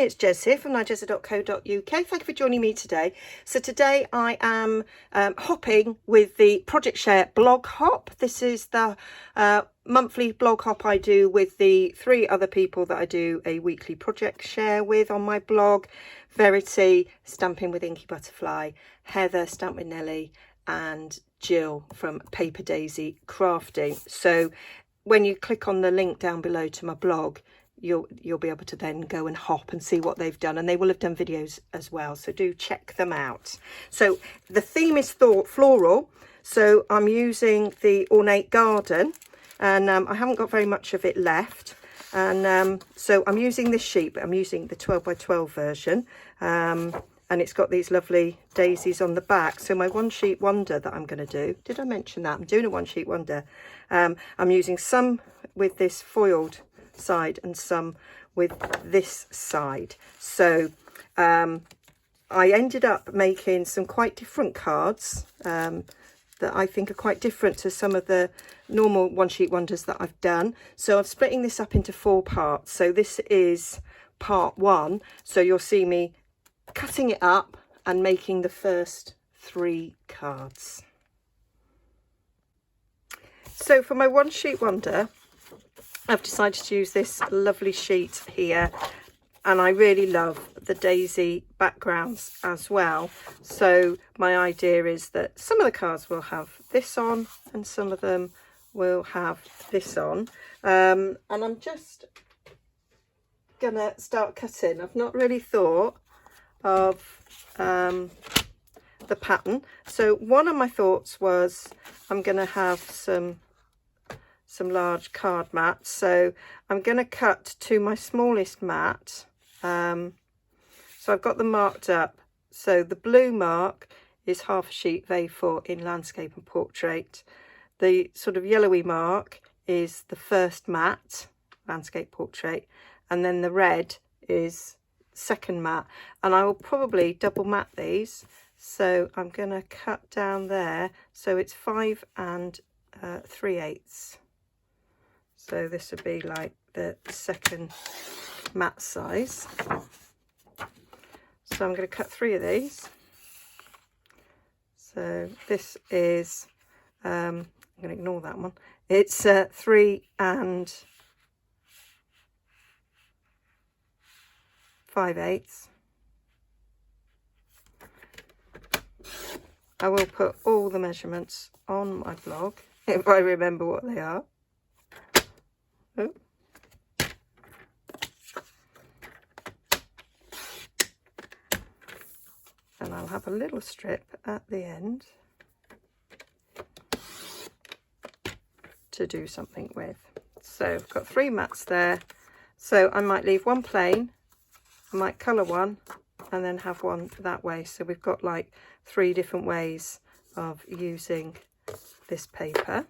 Hi, it's Jez here from Nigezza.co.uk. Thank you for joining me today. So today I am hopping with the Project Share blog hop. This is the monthly blog hop I do with the 3 other people that I do a weekly project share with on my blog. Verity, Stamping with Inky Butterfly, Heather, Stamp with Nelly, and Jill from Paper Daisy Crafting. So when you click on the link down below to my blog, you'll be able to then go and hop and see what they've done, and they will have done videos as well, so do check them out. So the theme is floral, so I'm using the Ornate Garden, and I haven't got very much of it left, and so I'm using this sheet, but I'm using the 12 by 12 version, and it's got these lovely daisies on the back. So my one sheet wonder that I'm going to do, did I mention that I'm doing a one sheet wonder? I'm using some with this foiled side and some with this side. So I ended up making some quite different cards that I think are quite different to some of the normal one sheet wonders that I've done. So I'm splitting this up into 4 parts. So this is part 1, so you'll see me cutting it up and making the first 3 cards. So for my one sheet wonder, I've decided to use this lovely sheet here, and I really love the daisy backgrounds as well. So my idea is that some of the cards will have this on and some of them will have this on, and I'm just gonna start cutting. I've not really thought of the pattern, so one of my thoughts was I'm gonna have some large card mats, so I'm going to cut to my smallest mat. So I've got them marked up. So the blue mark is half a sheet of A4 in landscape and portrait. The sort of yellowy mark is the first mat, landscape portrait, and then the red is second mat, and I will probably double mat these. So I'm going to cut down there, so it's 5 3/8. So this would be like the second mat size. So I'm going to cut 3 of these. So this is, I'm going to ignore that one. It's 3 5/8. I will put all the measurements on my blog if I remember what they are. Oh. And I'll have a little strip at the end to do something with. So I've got 3 mats there, so I might leave one plain, I might colour one and then have one that way. So we've got like 3 different ways of using this paper,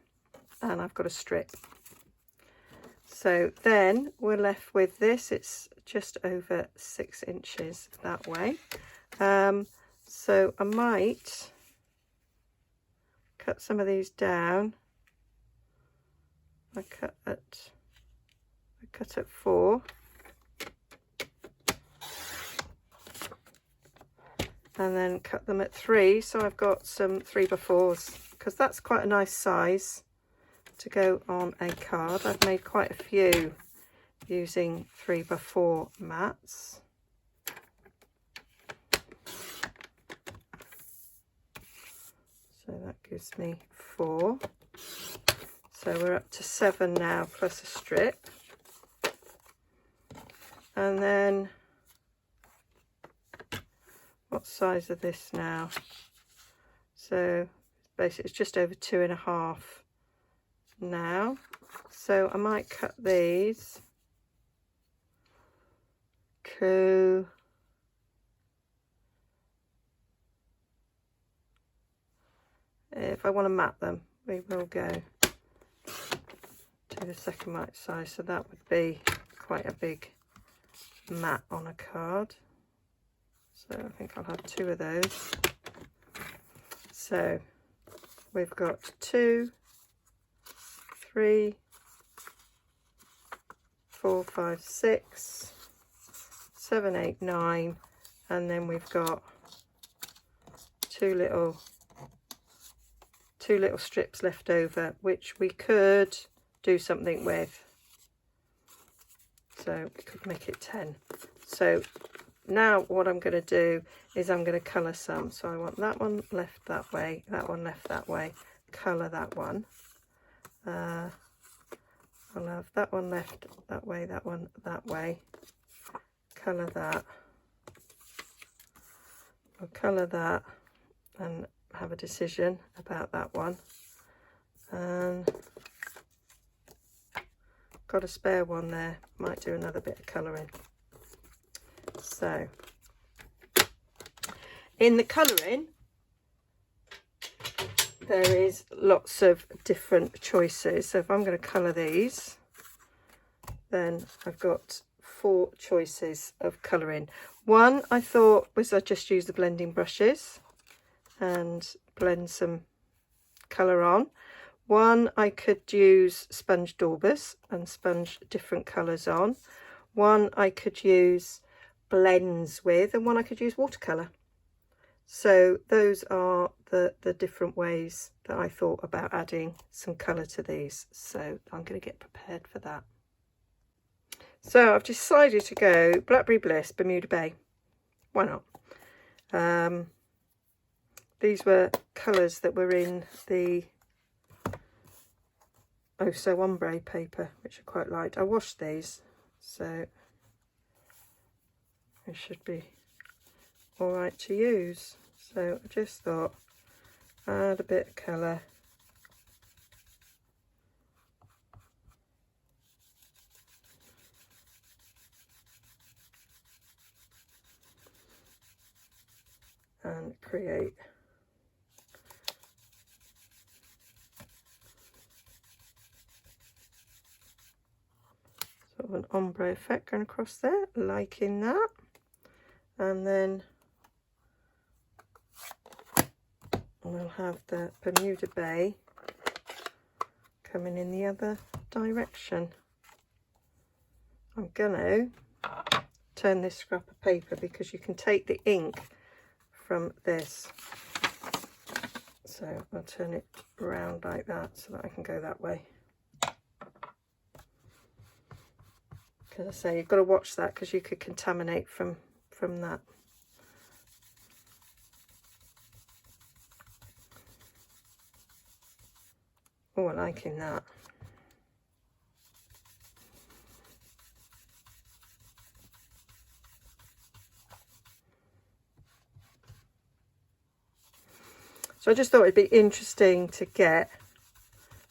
and I've got a strip. So then we're left with this. It's just over 6 inches that way. So I might cut some of these down. I cut at 4. And then cut them at 3. So I've got some 3x4s, because that's quite a nice size to go on a card. I've made quite a few using 3x4 mats. So that gives me 4. So we're up to 7 now, plus a strip. And then what size is this now? So basically it's just over 2.5 now. So I might cut these to if I want to mat them, we will go to the second right size. So that would be quite a big mat on a card. So I think I'll have 2 of those. So we've got 2, 3, 4, 5, 6, 7, 8, 9, and then we've got two little strips left over, which we could do something with. So we could make it 10. So now what I'm going to do is I'm going to colour some. So I want that one left that way, that one left that way, colour that one. I'll have that one left that way, that one that way, colour that. I'll colour that and have a decision about that one. And got a spare one there, might do another bit of colouring. So in the colouring there is lots of different choices. So if I'm going to colour these, then I've got 4 choices of colouring. One I thought was I'd just use the blending brushes and blend some colour on. One I could use sponge daubers and sponge different colours on. One I could use blends with, and one I could use watercolour. So those are the different ways that I thought about adding some colour to these. So I'm going to get prepared for that. So I've decided to go Blackberry Bliss, Bermuda Bay. Why not? These were colours that were in the Oh So Ombre paper, which I quite liked. I washed these, so it should be all right to use. So I just thought, add a bit of colour. And create sort of an ombre effect going across there, liking that. And then we'll have the Bermuda Bay coming in the other direction. I'm going to turn this scrap of paper because you can take the ink from this. So I'll turn it round like that so that I can go that way. Because I say you've got to watch that because you could contaminate from that. Oh, I'm liking that. So I just thought it'd be interesting to get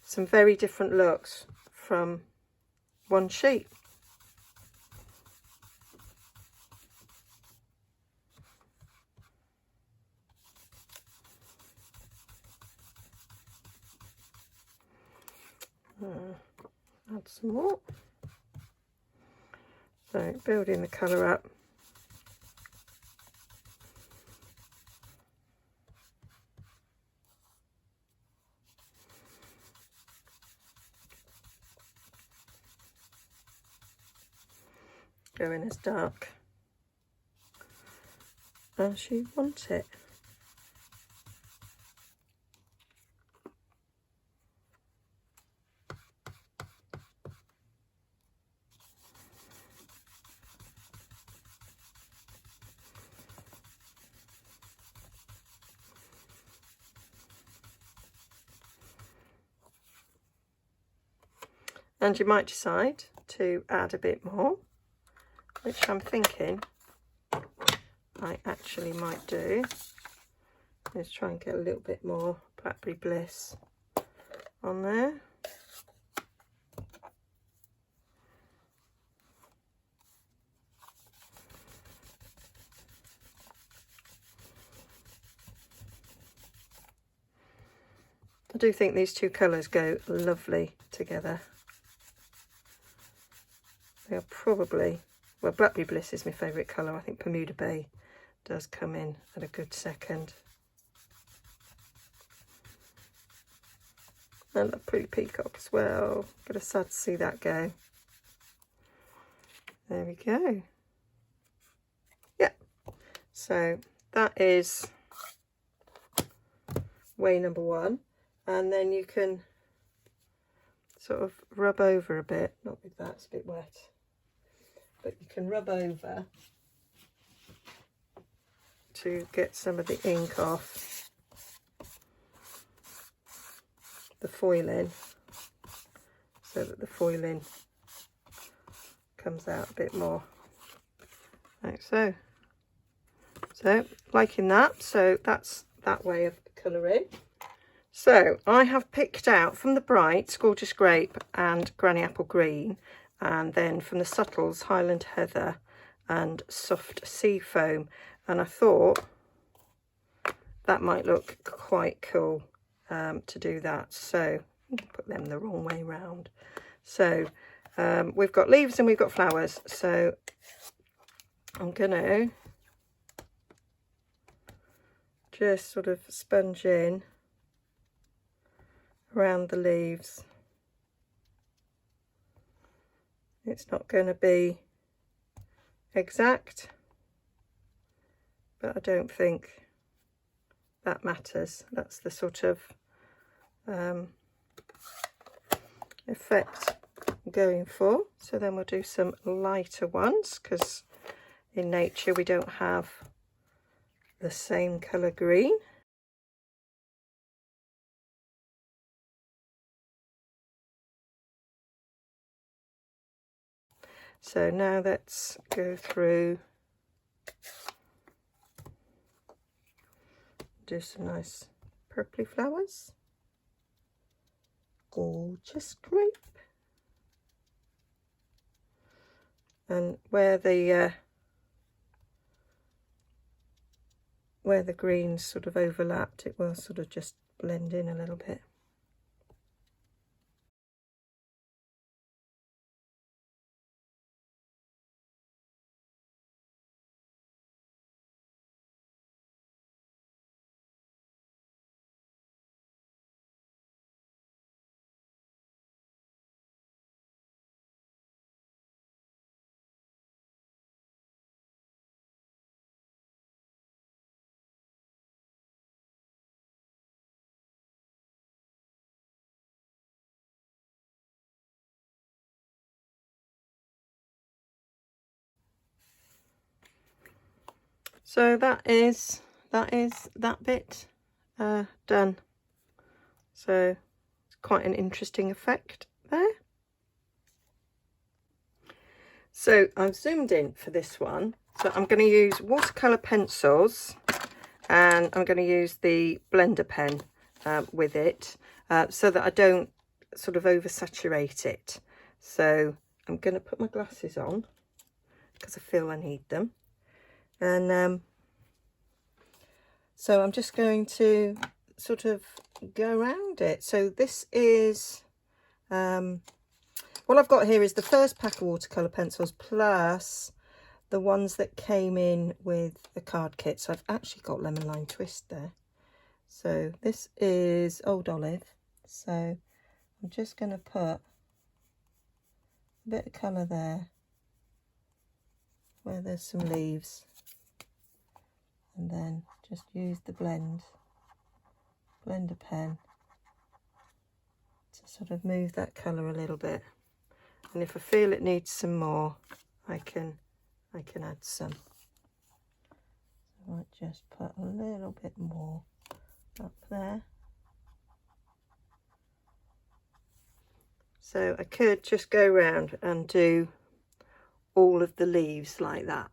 some very different looks from one sheet. Add some more. So building the colour up. Going as dark as you want it. And you might decide to add a bit more, which I'm thinking I actually might do. Let's try and get a little bit more Blackberry Bliss on there. I do think these two colours go lovely together. They are probably, well, Blackberry Bliss is my favourite colour. I think Bermuda Bay does come in at a good second. And a pretty peacock as well. But I'm sad to see that go. There we go. So that is way number one, and then you can sort of rub over a bit, not with that, it's a bit wet, but you can rub over to get some of the ink off the foiling, so that the foiling comes out a bit more, like so. So liking that, so that's that way of colouring. So I have picked out from the Brights Gorgeous Grape and Granny Apple Green, and then from the Subtles Highland Heather and Soft Sea Foam, and I thought that might look quite cool to do that. So put them the wrong way round. So we've got leaves and we've got flowers, so I'm gonna just sort of sponge in around the leaves. It's not going to be exact, but I don't think that matters. That's the sort of effect I'm going for. So then we'll do some lighter ones, because in nature we don't have the same colour green. So now let's go through, do some nice purpley flowers. Gorgeous Grape. And where the greens sort of overlapped, it will sort of just blend in a little bit. So that is that bit done. So it's quite an interesting effect there. So I've zoomed in for this one. So I'm going to use watercolour pencils, and I'm going to use the blender pen with it, so that I don't sort of oversaturate it. So I'm going to put my glasses on because I feel I need them. And so I'm just going to sort of go around it. So this is, what I've got here is the first pack of watercolour pencils plus the ones that came in with the card kit. So I've actually got Lemon Lime Twist there. So this is Old Olive. So I'm just going to put a bit of colour there where there's some leaves, and then just use the blender pen to sort of move that colour a little bit. And if I feel it needs some more, I can add some. So I might just put a little bit more up there. So I could just go around and do all of the leaves like that.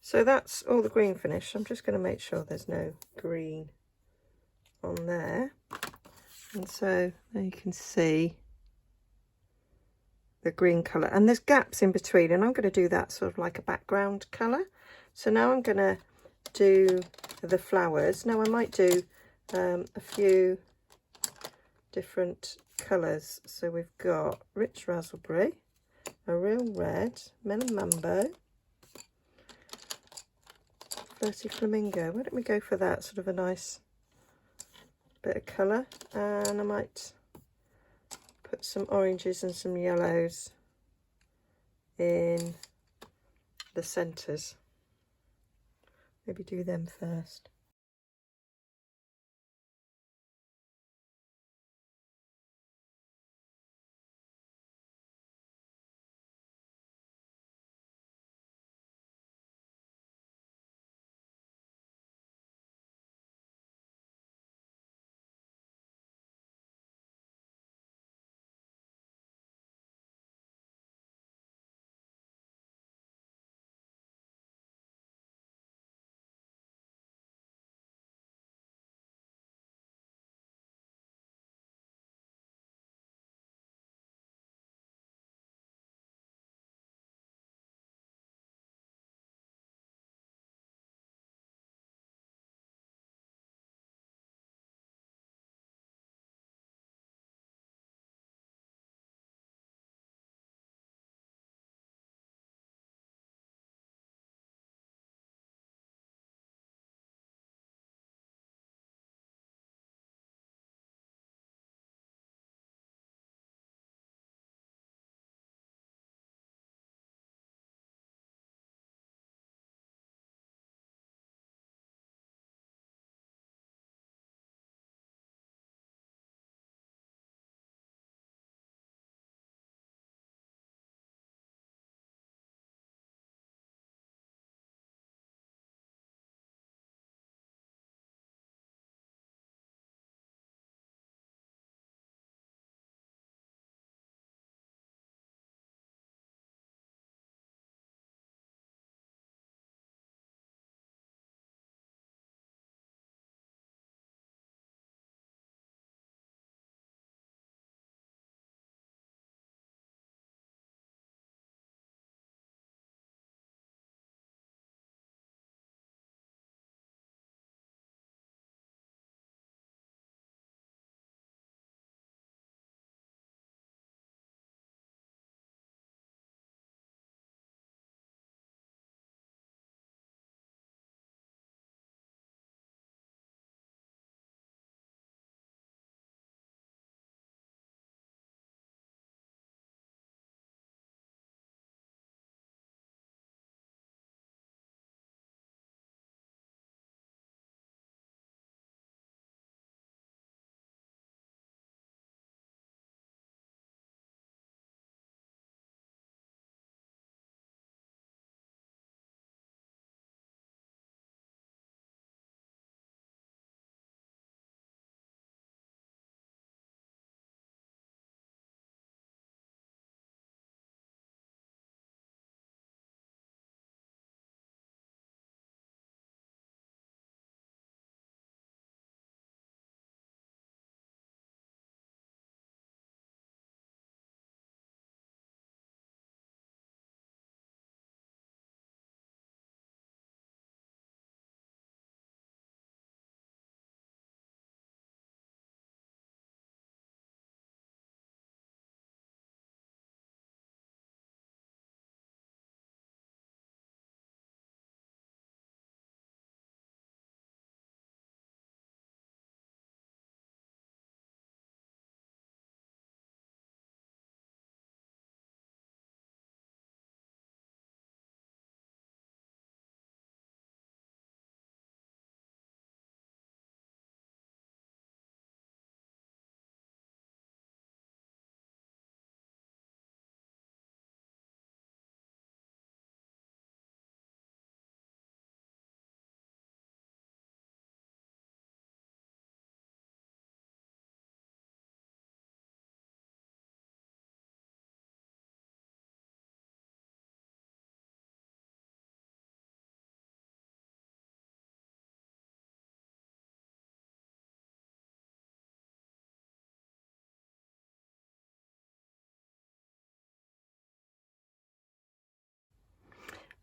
So that's all the green finish. I'm just going to make sure there's no green on there. And so there you can see the green colour, and there's gaps in between, and I'm going to do that sort of like a background colour. So now I'm going to do the flowers. Now I might do a few different colours. So we've got rich raspberry, a real red, melon mambo, flirty flamingo. Why don't we go for that, sort of a nice bit of colour, and I might put some oranges and some yellows in the centres. Maybe do them first.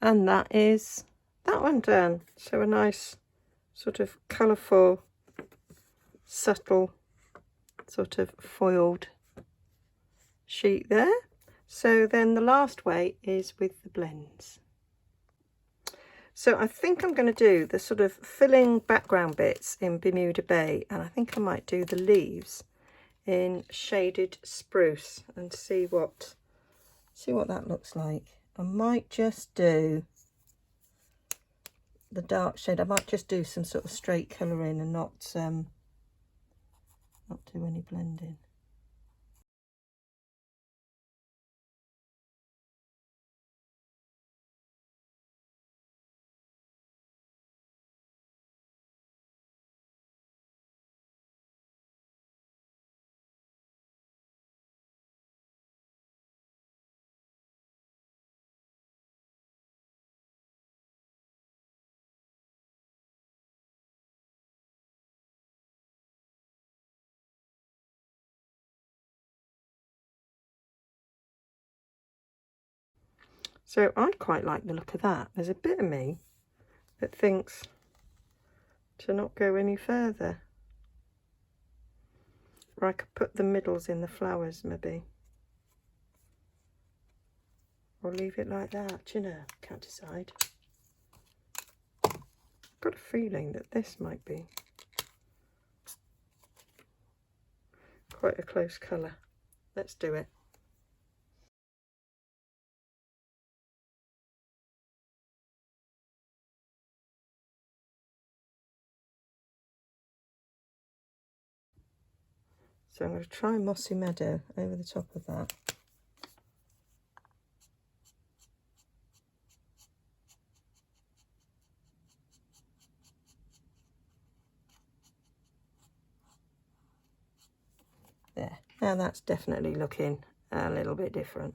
And that is that one done. So a nice sort of colourful, subtle sort of foiled sheet there. So then the last way is with the blends. So I think I'm going to do the sort of filling background bits in Bermuda Bay, and I think I might do the leaves in Shaded Spruce and see what that looks like. I might just do the dark shade. I might just do some sort of straight colouring and not do any blending. So I quite like the look of that. There's a bit of me that thinks to not go any further. Or I could put the middles in the flowers maybe. Or leave it like that, do you know? Can't decide. I've got a feeling that this might be quite a close colour. Let's do it. So I'm going to try Mossy Meadow over the top of that. There. Now that's definitely looking a little bit different.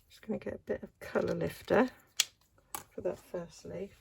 Just going to get a bit of colour lifter for that first leaf.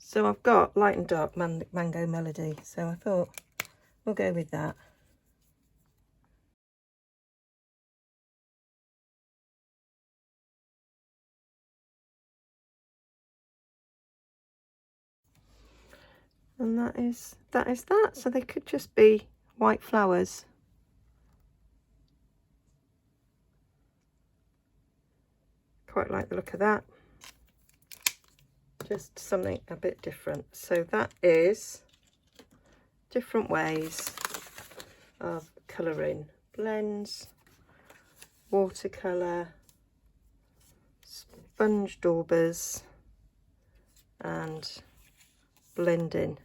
So I've got Light and Dark Mango Melody, so I thought we'll go with that. And that is that. So they could just be white flowers. Quite like the look of that. Just something a bit different. So that is different ways of colouring. Blends, watercolour, sponge daubers, and blending.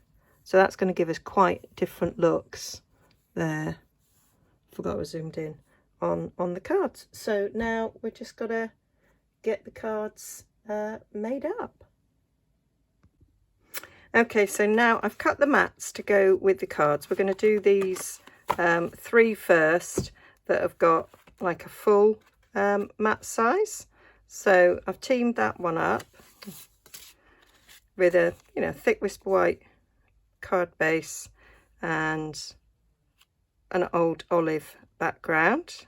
So that's going to give us quite different looks there. Forgot I was zoomed in on the cards. So now we're just got to get the cards made up. Okay, so now I've cut the mats to go with the cards. We're going to do these 3 first that have got like a full mat size. So I've teamed that one up with a thick Whisper White card base and an old olive background.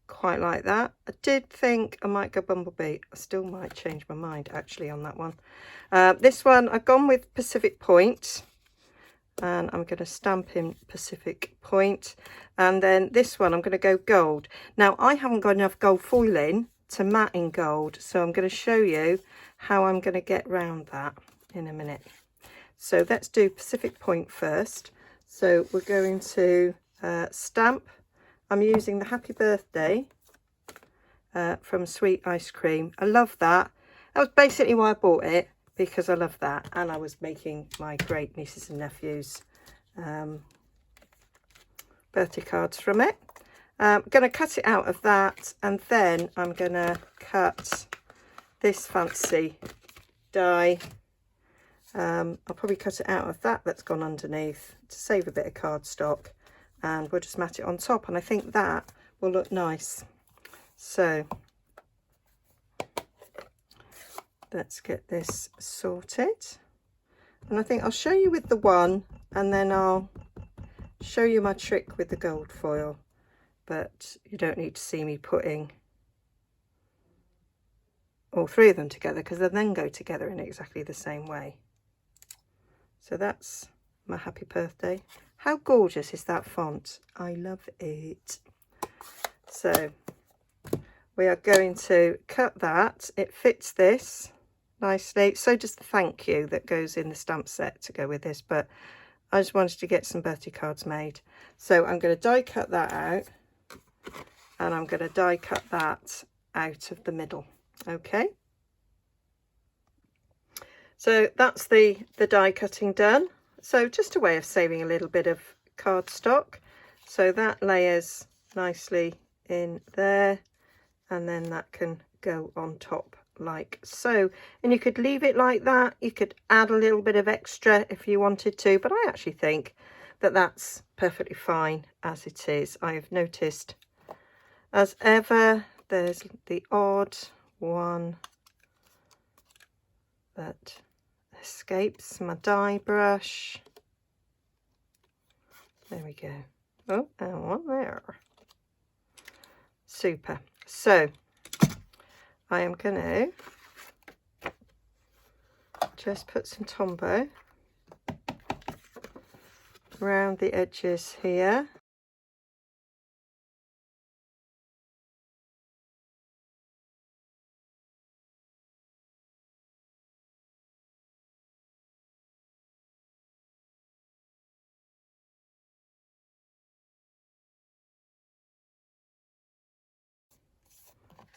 quite like that. I did think I might go Bumblebee. I still might change my mind actually on that one. This one I've gone with Pacific Point, and I'm going to stamp in Pacific Point. And then this one I'm going to go gold. Now I haven't got enough gold foiling to matte in gold, so I'm going to show you how I'm going to get round that in a minute. So let's do Pacific Point first. So we're going to stamp. I'm using the Happy Birthday from Sweet Ice Cream. I love that. That was basically why I bought it, because I love that, and I was making my great nieces and nephews birthday cards from it. I'm going to cut it out of that, and then I'm going to cut this fancy die. I'll probably cut it out of that that's gone underneath to save a bit of cardstock, and we'll just mat it on top, and I think that will look nice. So let's get this sorted, and I think I'll show you with the one, and then I'll show you my trick with the gold foil, but you don't need to see me putting all three of them together, because they then go together in exactly the same way. So that's my Happy Birthday. How gorgeous is that font? I love it. So we are going to cut that. It fits this nicely. So does the thank you that goes in the stamp set to go with this, but I just wanted to get some birthday cards made. So I'm going to die cut that out, and I'm going to die cut that out of the middle. Okay. So that's the die cutting done. So just a way of saving a little bit of cardstock. So that layers nicely in there, and then that can go on top like so. And you could leave it like that. You could add a little bit of extra if you wanted to, but I actually think that that's perfectly fine as it is. I have noticed, as ever, there's the odd one that escapes my die brush. There we go. Oh, and one there. Super. So I am going to just put some Tombow around the edges here.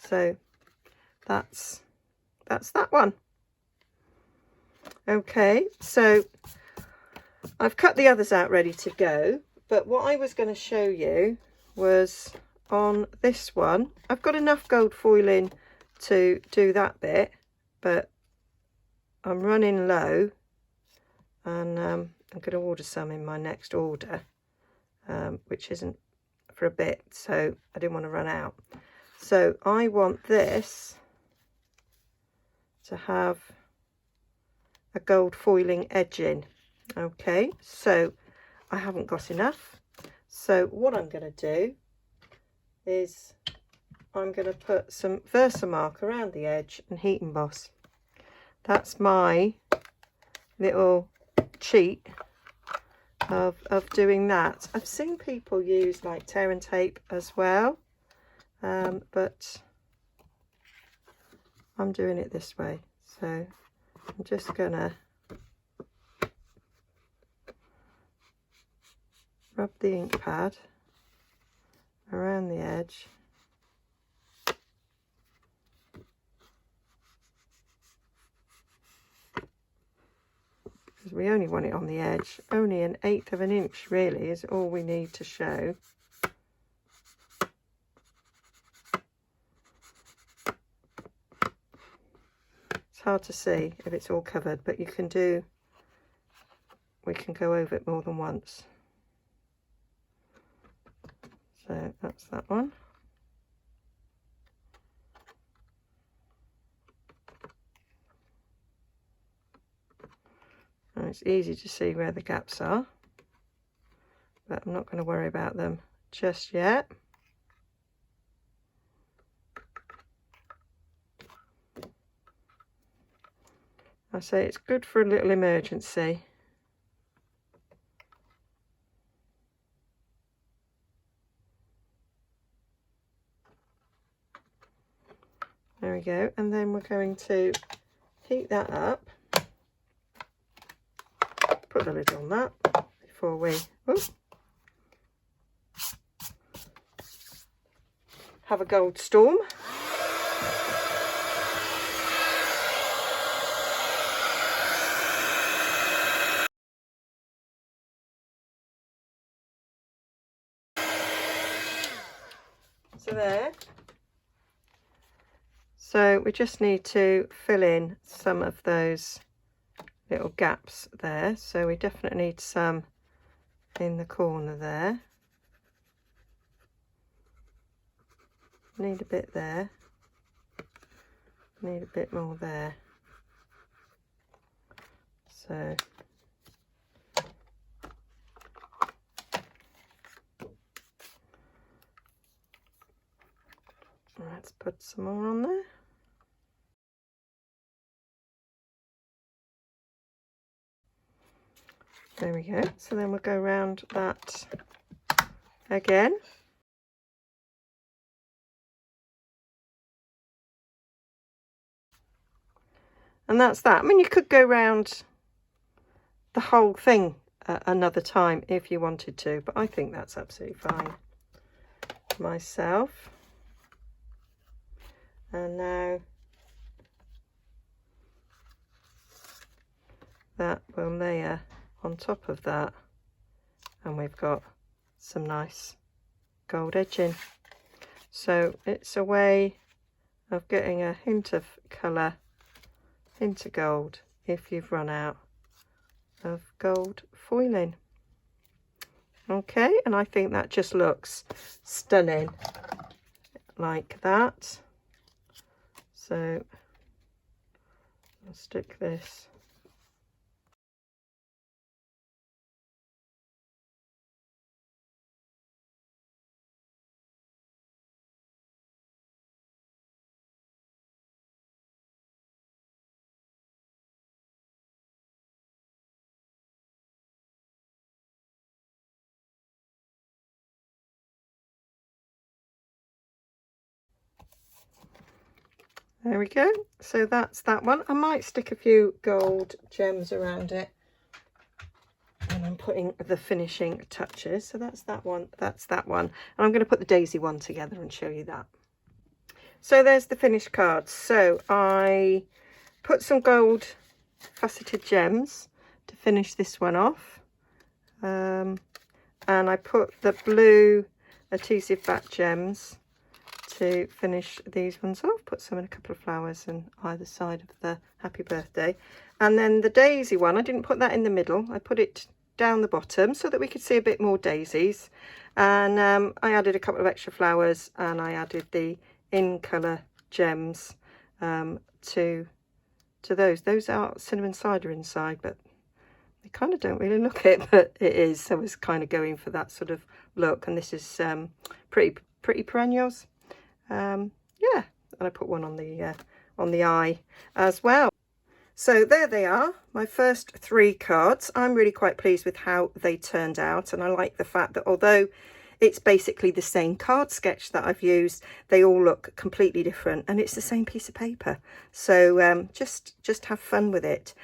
So that's that one. Okay, so I've cut the others out ready to go, but what I was going to show you was on this one. I've got enough gold foiling to do that bit, but I'm running low, and I'm going to order some in my next order, which isn't for a bit, so I didn't want to run out. So I want this to have a gold foiling edging. Okay, so I haven't got enough. So what I'm going to do is I'm going to put some Versamark around the edge and heat emboss. That's my little cheat of doing that. I've seen people use like tear and tape as well, but I'm doing it this way. So I'm just gonna rub the ink pad around the edge. Because we only want it on the edge. Only 1/8 of an inch really is all we need to show. It's hard to see if it's all covered, but we can go over it more than once. So that's that one. And it's easy to see where the gaps are, but I'm not going to worry about them just yet. I say it's good for a little emergency. There we go, and then we're going to heat that up. Put the lid on that before we have a gold storm. So there. So we just need to fill in some of those little gaps there. So we definitely need some in the corner there. Need a bit there. Need a bit more there. So let's put some more on there. There we go. So then we'll go around that again. And that's that. I mean, you could go round the whole thing another time if you wanted to, but I think that's absolutely fine myself. And now that will layer on top of that, and we've got some nice gold edging. So it's a way of getting a hint of colour into gold if you've run out of gold foiling. Okay, and I think that just looks stunning like that. So I'll stick this there we go. So that's that one. I might stick a few gold gems around it and I'm putting the finishing touches. So that's that one, that's that one, and I'm going to put the daisy one together and show you that. So there's the finished cards. So I put some gold faceted gems to finish this one off, and I put the blue adhesive back gems to finish these ones off. Put some in a couple of flowers on either side of the happy birthday. And then the daisy one, I didn't put that in the middle, I put it down the bottom so that we could see a bit more daisies. And I added a couple of extra flowers, and I added the in colour gems to those are cinnamon cider inside, but they kind of don't really look it, but it is. So I was kind of going for that sort of look. And this is pretty perennials. Yeah, and I put one on the eye as well. So there they are, my first 3 cards. I'm really quite pleased with how they turned out, and I like the fact that although it's basically the same card sketch that I've used, they all look completely different, and it's the same piece of paper. So just have fun with it.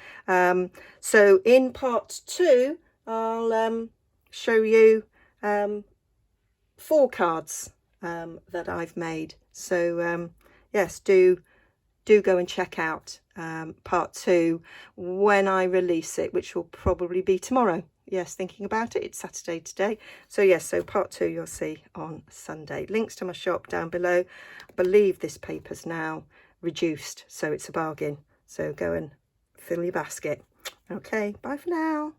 So in part 2, I'll show you 4 cards that I've made. So yes, do go and check out part 2 when I release it, which will probably be tomorrow. Yes, thinking about it, it's Saturday today. So yes, so part 2 you'll see on Sunday. Links to my shop down below. I believe this paper's now reduced, so it's a bargain. So go and fill your basket. Okay, bye for now.